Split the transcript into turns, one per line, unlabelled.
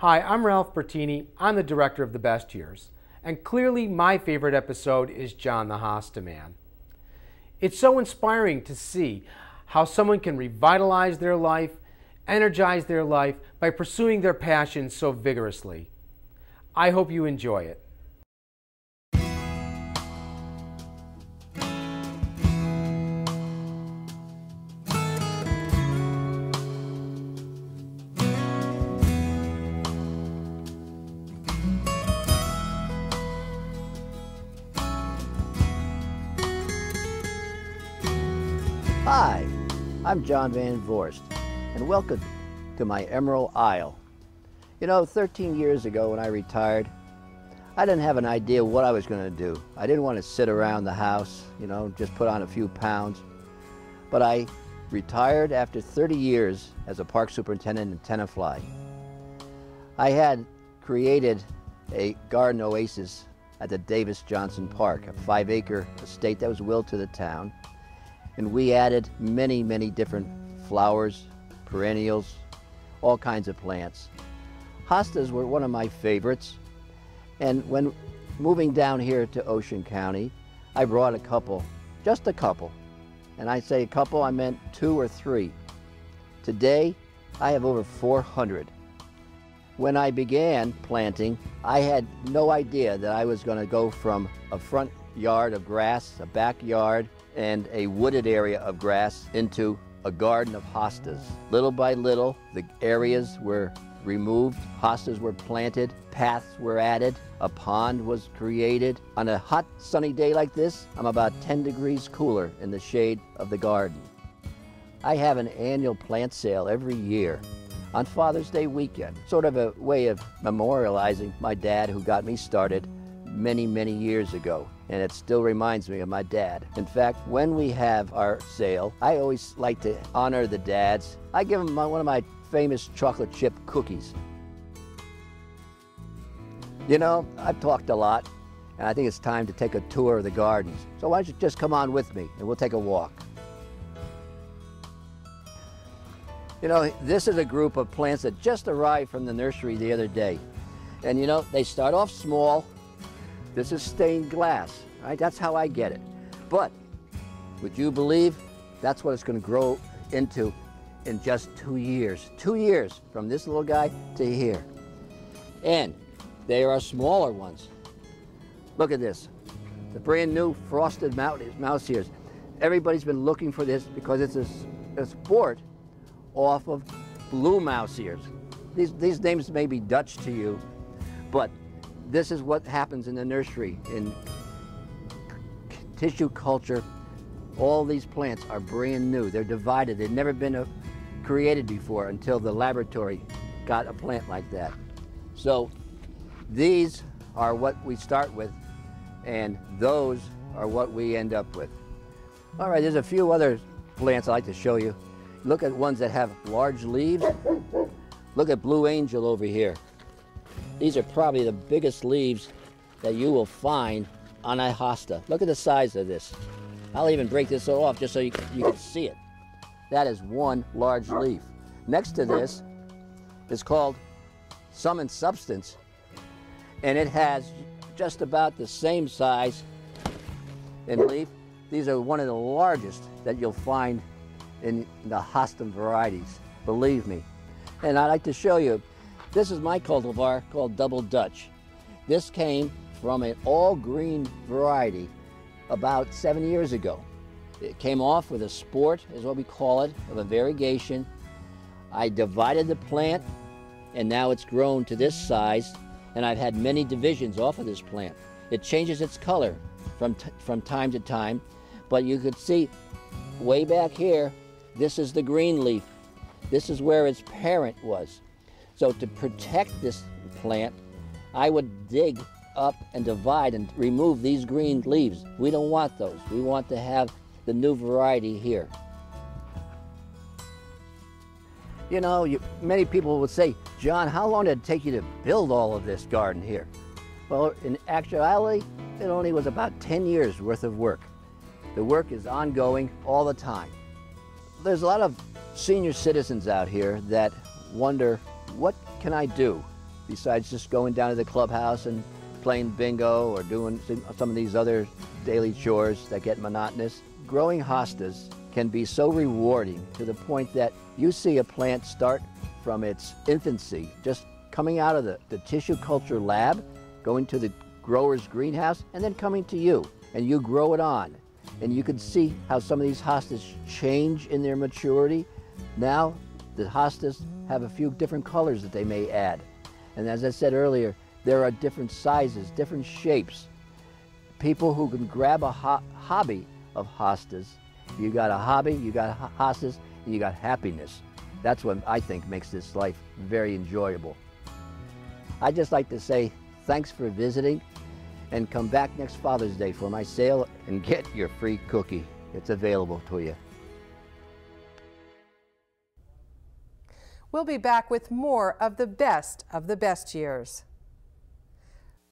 Hi, I'm Ralph Bertini. I'm the director of The Best Years, and clearly my favorite episode is John the Hosta Man. It's so inspiring to see how someone can revitalize their life, energize their life by pursuing their passion so vigorously. I hope you enjoy it.
Hi, I'm John Van Voorst, and welcome to my Emerald Isle. You know, 13 years ago when I retired, I didn't have an idea what I was going to do. I didn't want to sit around the house, just put on a few pounds. But I retired after 30 years as a park superintendent in Tenafly. I had created a garden oasis at the Davis Johnson Park, a 5-acre estate that was willed to the town. And we added many, many different flowers, perennials, all kinds of plants. Hostas were one of my favorites. And when moving down here to Ocean County, I brought a couple, just a couple. And I say a couple, I meant 2 or 3. Today, I have over 400. When I began planting, I had no idea that I was going to go from a front yard of grass, a backyard, and a wooded area of grass into a garden of hostas. Little by little, the areas were removed, hostas were planted, paths were added, a pond was created. On a hot, sunny day like this, I'm about 10 degrees cooler in the shade of the garden. I have an annual plant sale every year on Father's Day weekend, sort of a way of memorializing my dad who got me started many, many years ago. And it still reminds me of my dad. In fact, when we have our sale, I always like to honor the dads. I give them one of my famous chocolate chip cookies. You know, I've talked a lot, and I think it's time to take a tour of the gardens. So why don't you just come on with me, and we'll take a walk. You know, this is a group of plants that just arrived from the nursery the other day. And you know, they start off small. This is stained glass, right? That's how I get it. But would you believe that's what it's going to grow into in just 2 years? 2 years from this little guy to here. And there are smaller ones. Look at this. The brand new frosted mouse ears. Everybody's been looking for this because it's a sport off of blue mouse ears. These names may be Dutch to you, but this is what happens in the nursery. In tissue culture, all these plants are brand new. They're divided. They've never been created before until the laboratory got a plant like that. So these are what we start with, and those are what we end up with. All right, there's a few other plants I'd like to show you. Look at ones that have large leaves. Look at Blue Angel over here. These are probably the biggest leaves that you will find on a hosta. Look at the size of this. I'll even break this off just so you can see it. That is one large leaf. Next to this is called Sum and Substance, and it has just about the same size in leaf. These are one of the largest that you'll find in the hostum varieties, believe me. And I'd like to show you, this is my cultivar called Double Dutch. This came from an all-green variety about 7 years ago. It came off with a sport, is what we call it, of a variegation. I divided the plant, and now it's grown to this size, and I've had many divisions off of this plant. It changes its color from time to time, but you could see way back here, this is the green leaf. This is where its parent was. So to protect this plant, I would dig up and divide and remove these green leaves. We don't want those. We want to have the new variety here. You know, many people would say, John, how long did it take you to build all of this garden here? Well, in actuality, it only was about 10 years worth of work. The work is ongoing all the time. There's a lot of senior citizens out here that wonder, what can I do besides just going down to the clubhouse and playing bingo or doing some of these other daily chores that get monotonous. Growing hostas can be so rewarding to the point that you see a plant start from its infancy, just coming out of the tissue culture lab, going to the grower's greenhouse, and then coming to you, and you grow it on. And you can see how some of these hostas change in their maturity. Now, the hostas have a few different colors that they may add. And as I said earlier, there are different sizes, different shapes. People who can grab a hobby of hostas, you got a hobby, you got hostas, and you got happiness. That's what I think makes this life very enjoyable. I'd just like to say thanks for visiting, and come back next Father's Day for my sale and get your free cookie. It's available to you.
We'll be back with more of the best years.